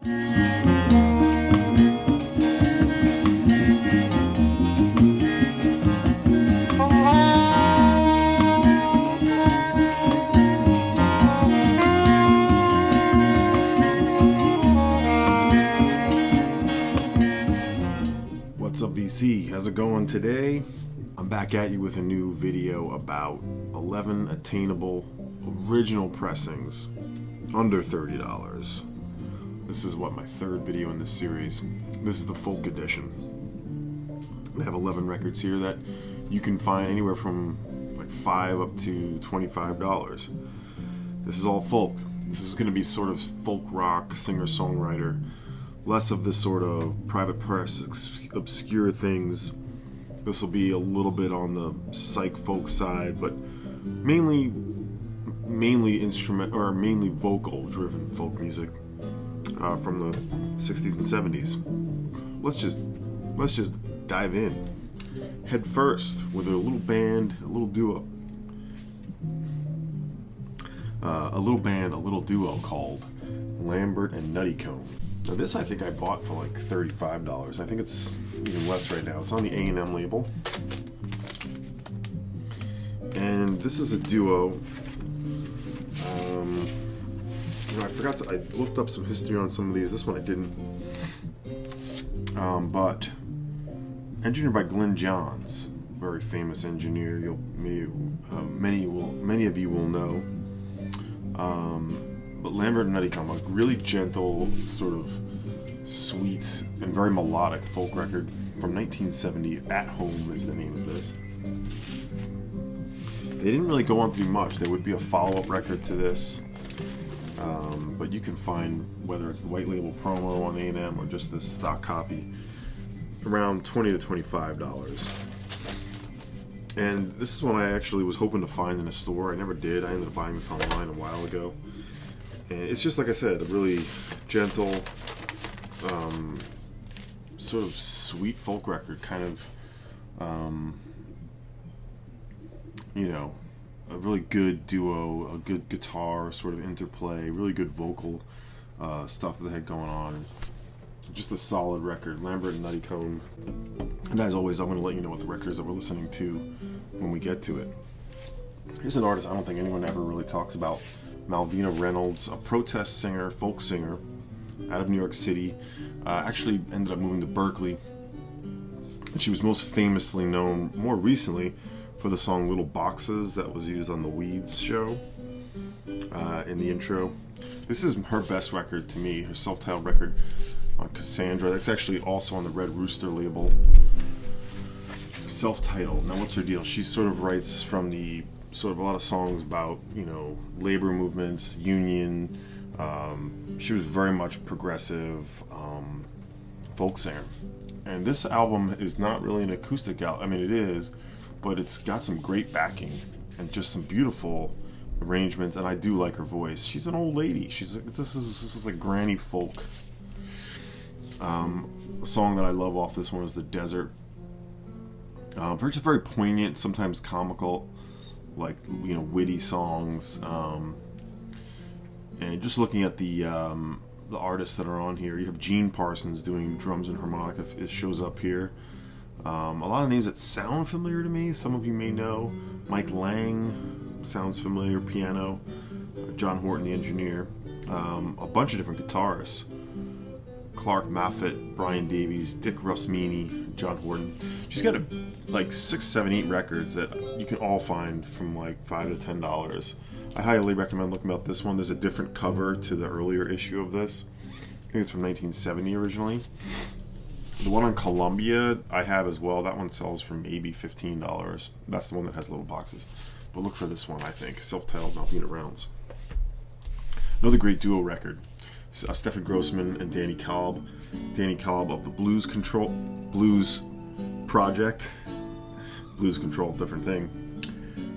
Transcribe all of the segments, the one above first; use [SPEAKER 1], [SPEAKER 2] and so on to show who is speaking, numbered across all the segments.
[SPEAKER 1] What's up, VC? How's it going today? I'm back at you with a new video about 11 attainable original pressings under $30. This is my third video in this series. This is the folk edition. I have 11 records here that you can find anywhere from like $5 up to $25. This is all folk. This is going to be sort of folk rock, singer-songwriter. Less of this sort of private press, obscure things. This will be a little bit on the psych folk side, but mainly instrument or mainly vocal-driven folk music from the 60s and 70s. Let's just dive in head first with a little band, a little duo. A little duo called Lambert and Nuttycombe. Now this I think I bought for like $35. I think it's even less right now. It's on the A&M label. And this is a duo. I looked up some history on some of these. This one I didn't. But engineered by Glenn Johns, very famous engineer. Many of you will know. But Lambert and Nuttycombe, a really gentle, sort of sweet and very melodic folk record from 1970. At Home is the name of this. They didn't really go on to do much. There would be a follow-up record to this, but you can find, whether it's the white label promo on A&M or just this stock copy, around $20 to $25. And this is one I actually was hoping to find in a store. I never did. I ended up buying this online a while ago. And it's just, like I said, a really gentle, sort of sweet folk record, kind of, a really good duo, a good guitar sort of interplay, really good vocal stuff that they had going on. Just a solid record, Lambert and Nuttycombe. And as always, I'm going to let you know what the record is that we're listening to when we get to it. Here's an artist I don't think anyone ever really talks about. Malvina Reynolds, a protest singer, folk singer, out of New York City. Actually ended up moving to Berkeley. And she was most famously known, more recently, for the song Little Boxes that was used on the Weeds show in the intro. This is her best record to me, her self-titled record on Cassandra. That's actually also on the Red Rooster label. Self-titled. Now what's her deal? She sort of writes from the sort of a lot of songs about, labor movements, union. She was very much progressive folk singer. And this album is not really an acoustic album. I mean, it is, but it's got some great backing and just some beautiful arrangements. And I do like her voice. She's an old lady. This is like granny folk. A song that I love off this one is The Desert. Very poignant, sometimes comical, like witty songs. And just looking at the artists that are on here, you have Gene Parsons doing drums and harmonica. It shows up here. A lot of names that sound familiar to me. Some of you may know. Mike Lang sounds familiar, piano. John Horton, the engineer. A bunch of different guitarists. Clark Moffett, Brian Davies, Dick Rusmini, John Horton. She's got like 6, 7, 8 records that you can all find from like $5 to $10. I highly recommend looking up this one. There's a different cover to the earlier issue of this. I think it's from 1970 originally. The one on Columbia I have as well. That one sells for maybe $15. That's the one that has little boxes. But look for this one, I think. Self-titled, Malvina Reynolds. Another great duo record. Stefan Grossman and Danny Kalb. Danny Kalb of the Blues Project. Blues Control, different thing.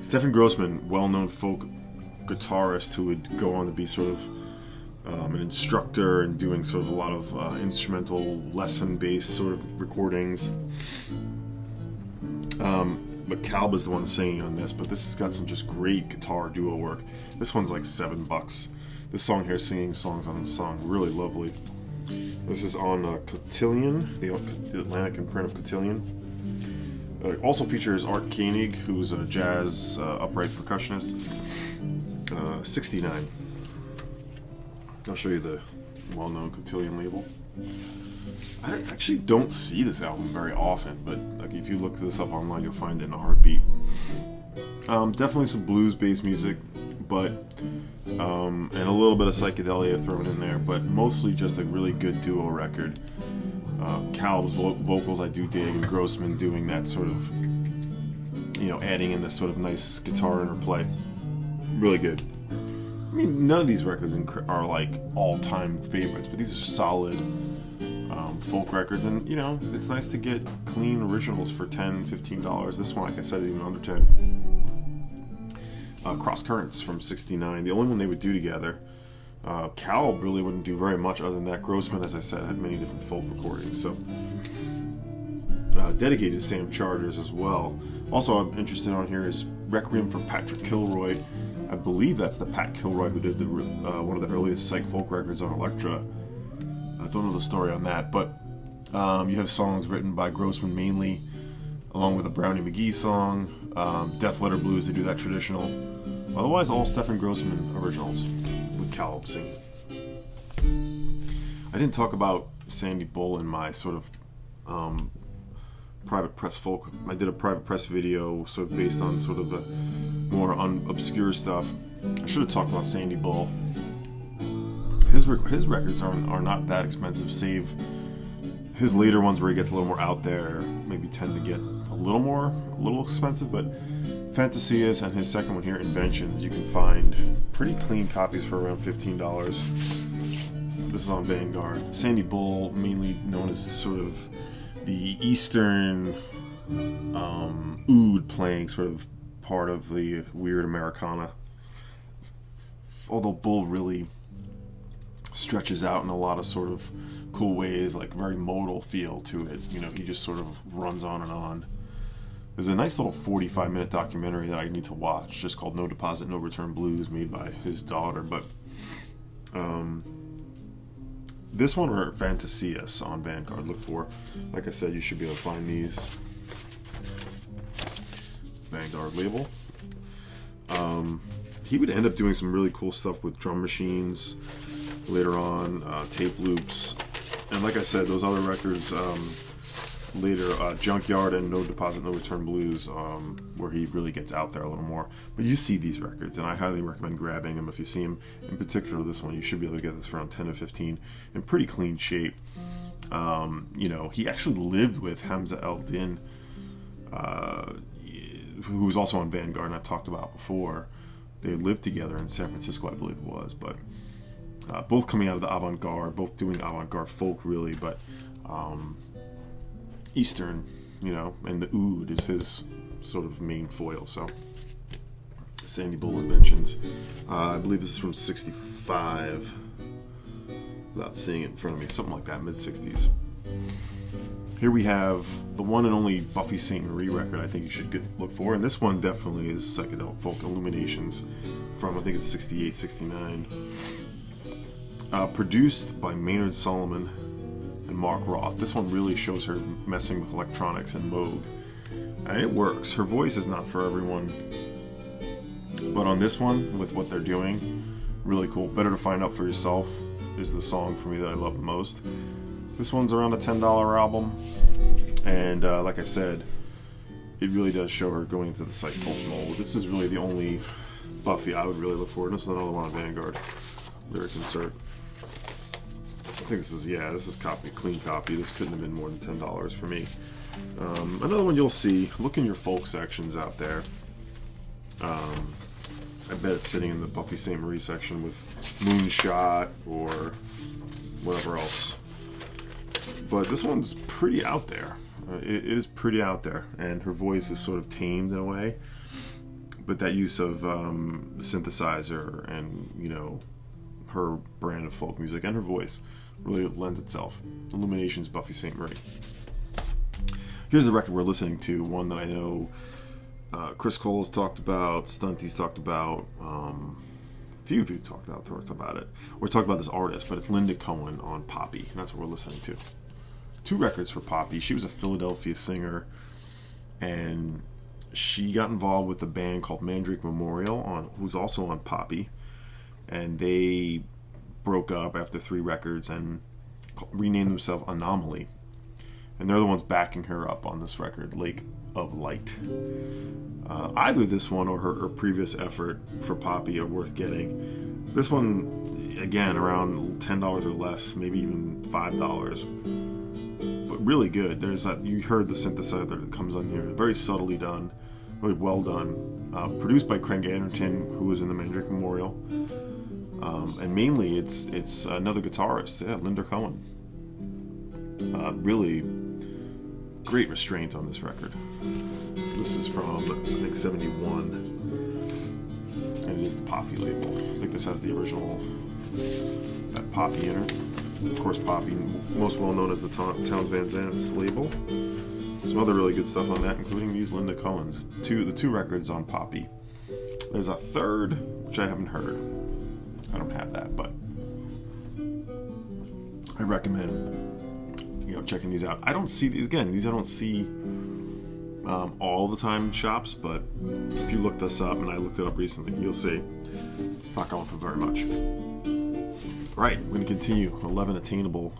[SPEAKER 1] Stefan Grossman, well-known folk guitarist who would go on to be sort of an instructor and doing sort of a lot of instrumental lesson-based sort of recordings. But Kalb is the one singing on this, but this has got some just great guitar duo work. This one's like $7. This song here, singing songs on the song, really lovely. This is on Cotillion, the Atlantic imprint of Cotillion. Also features Art Koenig, who's a jazz upright percussionist. 69. I'll show you the well-known Cotillion label. I actually don't see this album very often, but like if you look this up online, you'll find it in a heartbeat. Definitely some blues-based music, but and a little bit of psychedelia thrown in there, but mostly just a really good duo record. Kalb's vocals I do dig, and Grossman doing that sort of, adding in this sort of nice guitar interplay. Really good. I mean, none of these records are like all-time favorites, but these are solid folk records, and it's nice to get clean originals for $10, $15. This one, like I said, even under 10. Crosscurrents from '69, the only one they would do together. Kalb really wouldn't do very much other than that. Grossman, as I said, had many different folk recordings, so dedicated to Sam Charters as well. Also, I'm interested on here is Requiem for Patrick Kilroy. I believe that's the Pat Kilroy who did one of the earliest psych folk records on Elektra. I don't know the story on that, but you have songs written by Grossman mainly, along with a Brownie McGee song, Death Letter Blues, they do that traditional. Otherwise, all Stefan Grossman originals with Kalb singing. I didn't talk about Sandy Bull in my sort of private press folk. I did a private press video sort of based on sort of the more obscure stuff. I should have talked about Sandy Bull. His records are not that expensive, save his later ones where he gets a little more out there, maybe tend to get a little expensive, but Fantasias and his second one here, Inventions, you can find pretty clean copies for around $15. This is on Vanguard. Sandy Bull, mainly known as sort of the Eastern oud playing sort of part of the weird Americana. Although Bull really stretches out in a lot of sort of cool ways, like very modal feel to it. He just sort of runs on and on. There's a nice little 45-minute documentary that I need to watch, just called No Deposit, No Return Blues, made by his daughter. But this one or Fantasias on Vanguard, look for. Like I said, you should be able to find these. Vanguard label. He would end up doing some really cool stuff with drum machines later on, tape loops, and like I said, those other records later, Junkyard and No Deposit, No Return Blues, where he really gets out there a little more. But you see these records, and I highly recommend grabbing them if you see them. In particular, this one, you should be able to get this for around 10 or 15 in pretty clean shape. He actually lived with Hamza El-Din, who was also on Vanguard, and I've talked about before. They lived together in San Francisco, I believe it was, but both coming out of the avant-garde, both doing avant-garde folk, really, but Eastern, and the oud is his sort of main foil. So, Sandy Bull Inventions. I believe this is from '65, without seeing it in front of me, something like that, mid-'60s. Here we have the one and only Buffy Sainte-Marie record I think you should look for, and this one definitely is psychedelic folk, Illuminations, from I think it's '68, '69. Produced by Maynard Solomon and Mark Roth. This one really shows her messing with electronics and Moog, and it works. Her voice is not for everyone, but on this one, with what they're doing, really cool. Better to Find Out for Yourself is the song for me that I love the most. This one's around a $10 album, and like I said, it really does show her going into the psych folk mold. This is really the only Buffy I would really look for, and this is another one on Vanguard. Lyric insert. I think this is clean copy. This couldn't have been more than $10 for me. Another one you'll see, look in your folk sections out there. I bet it's sitting in the Buffy Sainte-Marie section with Moonshot or whatever else. But this one's pretty out there. It is pretty out there, and her voice is sort of tamed in a way. But that use of synthesizer and, her brand of folk music and her voice really lends itself. Illuminations, Buffy Sainte-Marie. Here's the record we're listening to, one that I know Chris Cole's talked about, Stunty's talked about, few of you talked about it. We're talking about this artist, but it's Linda Cohen on Poppy, and that's what we're listening to. 2 records for Poppy. She was a Philadelphia singer, and she got involved with a band called Mandrake Memorial, who's also on Poppy, and they broke up after 3 records and renamed themselves Anomaly, and they're the ones backing her up on this record, Lake of Light. Either this one or her previous effort for Poppy are worth getting. This one, again, around $10 or less, maybe even $5, but really good. There's that, you heard the synthesizer that comes on here, very subtly done, really well done. Produced by Craig Anderton, who was in the Mandrake Memorial, and mainly it's another guitarist, Linda Cohen. Really great restraint on this record. This is from, I think, 71, and it is the Poppy label. I think this has the original Poppy in it. Of course, Poppy, most well known as the Townes Van Zandt's label. Some other really good stuff on that, including these Linda Cohen's. The 2 records on Poppy. There's a third, which I haven't heard. I don't have that, but I recommend checking these out. I don't see these, again, these I don't see all the time in shops, but if you look this up, and I looked it up recently, you'll see it's not going for very much. Right, we're going to continue. 11 Attainable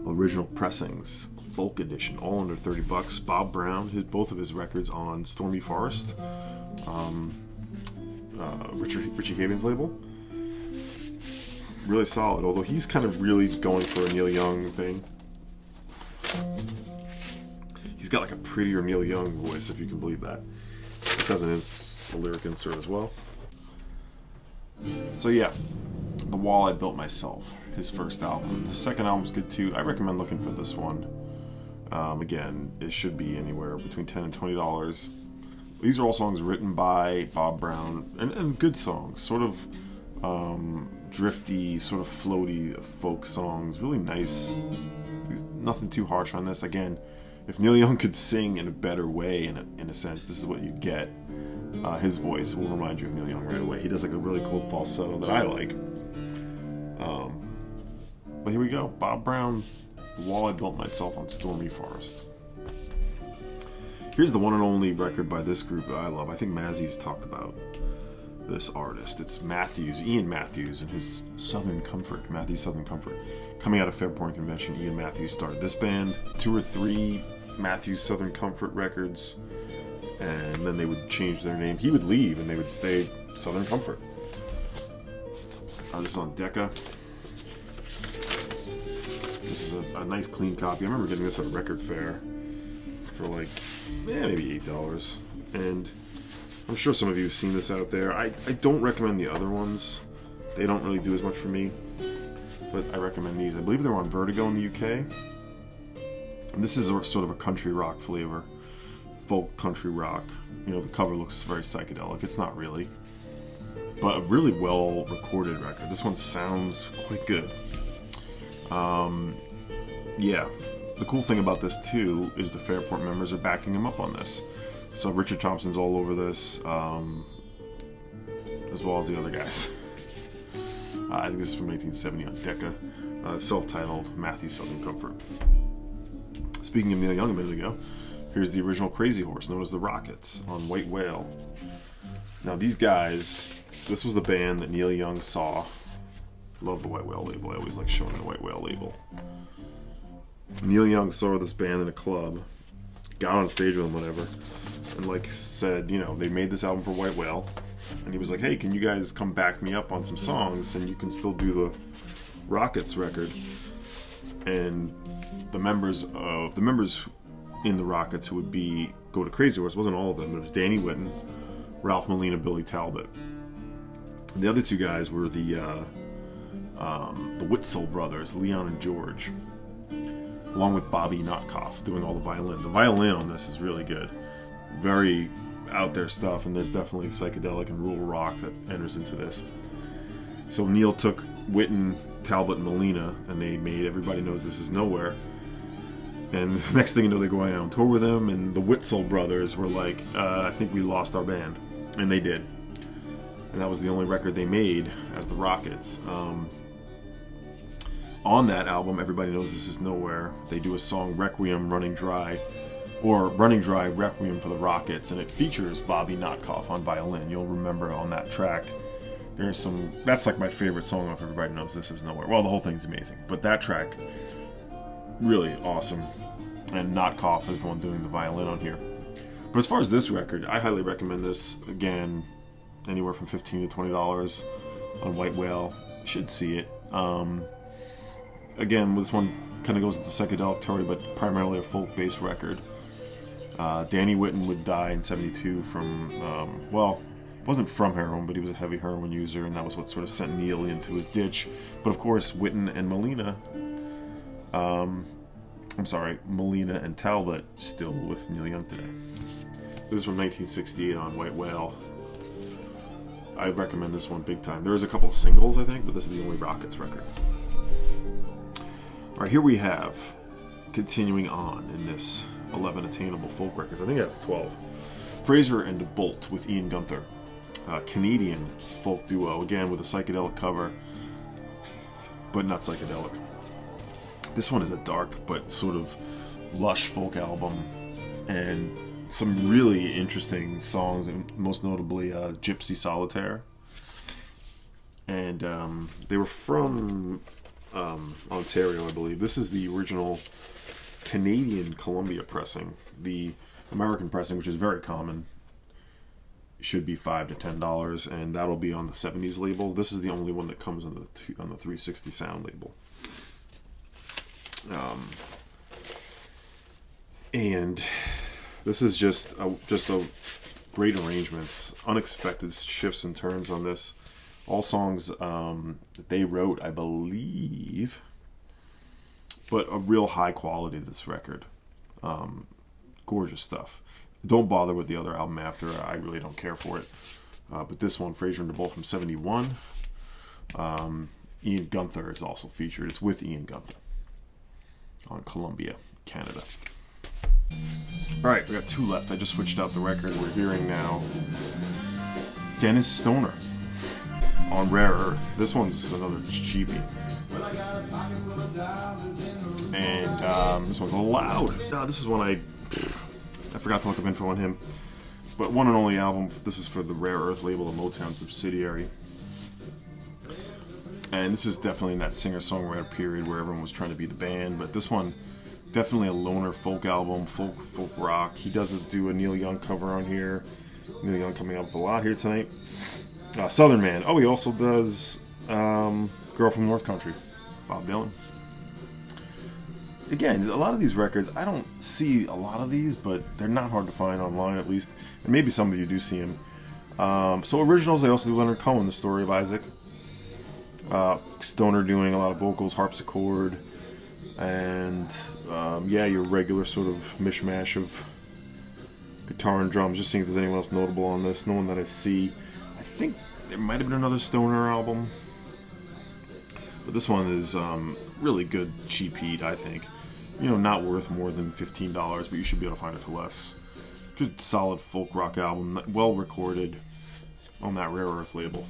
[SPEAKER 1] original pressings, folk edition, all under $30. Bob Brown, both of his records on Stormy Forest, Richie Havens' label. Really solid, although he's kind of really going for a Neil Young thing. He's got like a prettier Neil Young voice, if you can believe that. This has a lyric insert as well. So yeah, The Wall I Built Myself, his first album. The second album's good too. I recommend looking for this one. Again, it should be anywhere between $10 and $20. These are all songs written by Bob Brown, and good songs, sort of drifty, sort of floaty folk songs. Really nice. Nothing too harsh on this. Again, if Neil Young could sing in a better way, in a sense, this is what you get. His voice will remind you of Neil Young right away. He does like a really cool falsetto that I like. But here we go. Bob Brown, The Wall I Built Myself on Stormy Forest. Here's the one and only record by this group that I love. I think Mazzy's talked about this artist. It's Ian Matthews and his Southern Comfort, Matthews Southern Comfort. Coming out of Fairport Convention, Ian Matthews started this band. 2 or 3 Matthews Southern Comfort records, and then they would change their name. He would leave and they would stay Southern Comfort. This is on Decca. This is a nice clean copy. I remember getting this at a record fair for like maybe $8, and I'm sure some of you have seen this out there. I don't recommend the other ones. They don't really do as much for me, but I recommend these. I believe they're on Vertigo in the UK. And this is sort of a country rock flavor, folk country rock. The cover looks very psychedelic. It's not really, but a really well recorded record. This one sounds quite good. Yeah. The cool thing about this too is the Fairport members are backing him up on this. So Richard Thompson's all over this, as well as the other guys. I think this is from 1970 on Decca, self-titled Matthews Southern Comfort. Speaking of Neil Young a minute ago, here's the original Crazy Horse, known as the Rockets, on White Whale. Now these guys, this was the band that Neil Young saw. Love the White Whale label. I always like showing the White Whale label. Neil Young saw this band in a club, got on stage with them, whatever, and said, they made this album for White Whale, and he was like, hey, can you guys come back me up on some songs, and you can still do the Rockets record. And the members in the Rockets who would go to Crazy Horse, wasn't all of them, it was Danny Whitten, Ralph Molina, Billy Talbot. And the other 2 guys were the Whitzel brothers, Leon and George, along with Bobby Notkoff doing all the violin. The violin on this is really good. Very out there stuff, and there's definitely psychedelic and rural rock that enters into this. So Neil took Whitten, Talbot, and Molina, and they made Everybody Knows This Is Nowhere. And the next thing you know, they're going out on tour with them, and the Whitzel brothers were like, I think we lost our band. And they did. and that was the only record they made as the Rockets. On that album, Everybody Knows This Is Nowhere, they do a song, Requiem Running Dry, or Running Dry Requiem for the Rockets, and it features Bobby Notkoff on violin. You'll remember on that track, there's some, that's like my favorite song off Everybody Knows This Is Nowhere. Well, the whole thing's amazing, but that track, really awesome, and Notkoff is the one doing the violin on here. But as far as this record, I highly recommend this. Again, anywhere from $15 to $20 on White Whale. You should see it. Again, this one kind of goes with the psychedelic territory, but primarily a folk-based record. Danny Whitten would die in '72 from, well, wasn't from heroin, but he was a heavy heroin user, and that was what sort of sent Neil into his ditch. But of course, Whitten and Molina and Talbot still with Neil Young today. This is from 1968 on White Whale. I recommend this one big time. There is a couple of singles, I think, but this is the only Rockets record. Alright, here we have, continuing on in this 11 Attainable folk records. I think I have 12. Fraser and DeBolt with Ian Gunther. Canadian folk duo, again with a psychedelic cover, but not psychedelic. This one is a dark but sort of lush folk album, and some really interesting songs, and most notably Gypsy Solitaire. And they were from Ontario, I believe. This is the original Canadian Columbia pressing. The American pressing, which is very common, should be $5 to $10, and that'll be on the 70s label. This is the only one that comes on the 360 sound label. And this is just a great arrangements, unexpected shifts and turns on this. All songs that they wrote, I believe, but a real high quality of this record. Gorgeous stuff. Don't bother with the other album after. I really don't care for it. But this one, Fraser and DeBolt from '71. Ian Gunther is also featured. It's with Ian Gunther on Columbia, Canada. Alright, we got 2 left. I just switched out the record. We're hearing now Dennis Stoner on Rare Earth. This one's another cheapie. And this one's loud. This is one I forgot to look up info on him. But one and only album. This is for the Rare Earth label, a Motown subsidiary. And this is definitely in that singer-songwriter period where everyone was trying to be the band. But this one, definitely a loner folk album, folk rock. He does do a Neil Young cover on here. Neil Young coming up a lot here tonight. Southern Man. Oh, he also does Girl from North Country, Bob Dylan. Again, a lot of these records, I don't see a lot of these, but they're not hard to find online at least. And maybe some of you do see them. So originals, they also do Leonard Cohen, The Story of Isaac. Stoner doing a lot of vocals, harpsichord, and your regular sort of mishmash of guitar and drums. Just seeing if there's anyone else notable on this. No one that I see. I think there might have been another Stoner album, but this one is really good, cheap heat, I think. Not worth more than $15, but you should be able to find it for less. Good, solid folk rock album, well recorded on that Rare Earth label.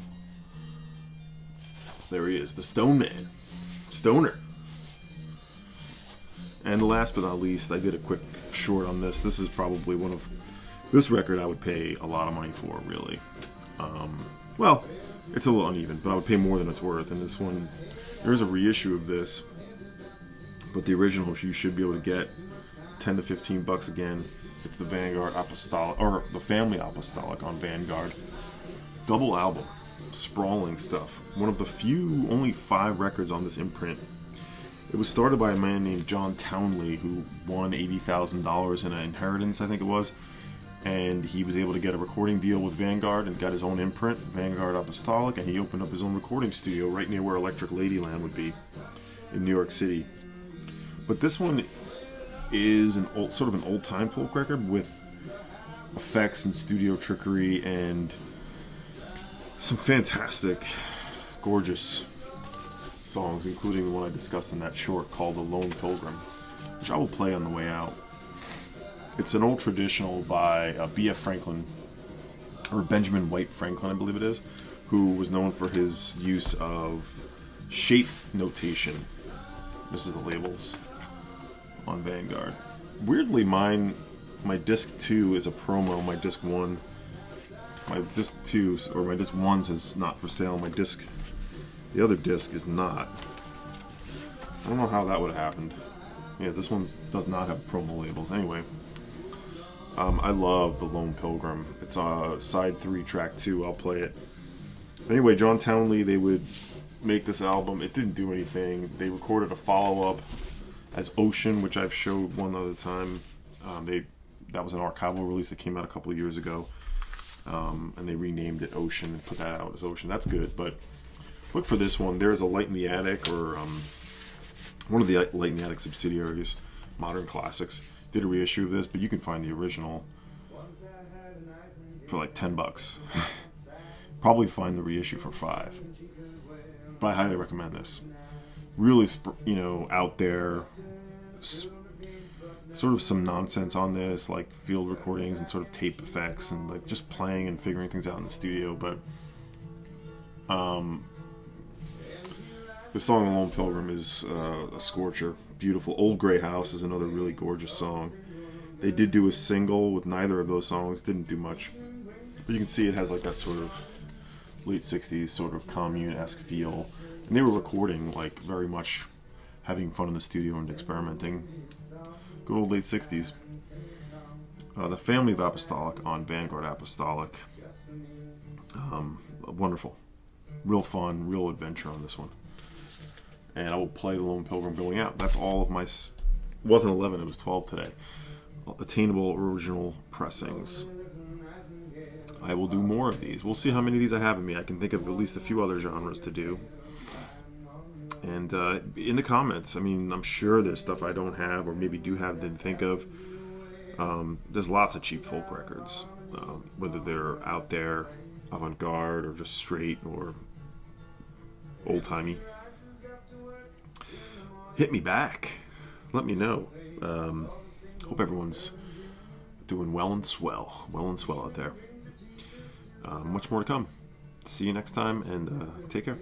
[SPEAKER 1] There he is, the Stone Man, Stoner. And last but not least, I did a quick short on this. This is probably this record I would pay a lot of money for, really. Well, it's a little uneven, but I would pay more than it's worth. And this one, there's a reissue of this, but the original you should be able to get $10 to $15 again. It's the Vanguard Apostolic, or the Family Apostolic on Vanguard. Double album, sprawling stuff. One of the few, only 5 records on this imprint. It was started by a man named John Townley who won $80,000 in an inheritance, I think it was. And he was able to get a recording deal with Vanguard and got his own imprint, Vanguard Apostolic, and he opened up his own recording studio right near where Electric Ladyland would be in New York City. But this one is sort of an old-time folk record with effects and studio trickery and some fantastic, gorgeous songs, including the one I discussed in that short called The Lone Pilgrim, which I will play on the way out. It's an old traditional by B.F. Franklin, or Benjamin White Franklin, I believe it is, who was known for his use of shape notation. This is the labels on Vanguard. Weirdly, my disc 2 is a promo. My disc 1, my disc 2 or my disc 1 is not for sale. The other disc is not. I don't know how that would have happened. Yeah, this one does not have promo labels. Anyway, I love The Lone Pilgrim. It's side 3, track 2. I'll play it. Anyway, John Townley, they would make this album. It didn't do anything. They recorded a follow-up as Ocean, which I've showed one other time. That was an archival release that came out a couple of years ago, and they renamed it Ocean and put that out as Ocean. That's good, but look for this one. There's a Light in the Attic, or one of the Light in the Attic subsidiaries, Modern Classics, did a reissue of this, but you can find the original for like $10. Probably find the reissue for $5. But I highly recommend this. Really, out there, sort of some nonsense on this, like field recordings and sort of tape effects and like just playing and figuring things out in the studio. But the song "The Lone Pilgrim" is a scorcher. Beautiful. "Old Gray House" is another really gorgeous song. They did do a single with neither of those songs. Didn't do much, but you can see it has like that sort of late 60s sort of commune-esque feel. And they were recording like very much having fun in the studio and experimenting. Good old late 60s. The Family of Apostolic on Vanguard Apostolic. Wonderful. Real fun, real adventure on this one. And I will play The Lone Pilgrim going out. That's all of my... wasn't 11, it was 12 today. Attainable original pressings. I will do more of these. We'll see how many of these I have in me. I can think of at least a few other genres to do. And in the comments, I mean, I'm sure there's stuff I don't have or maybe do have, didn't think of. There's lots of cheap folk records, whether they're out there, avant-garde, or just straight, or old-timey. Hit me back. Let me know. Hope everyone's doing well and swell out there. Much more to come. See you next time, and take care.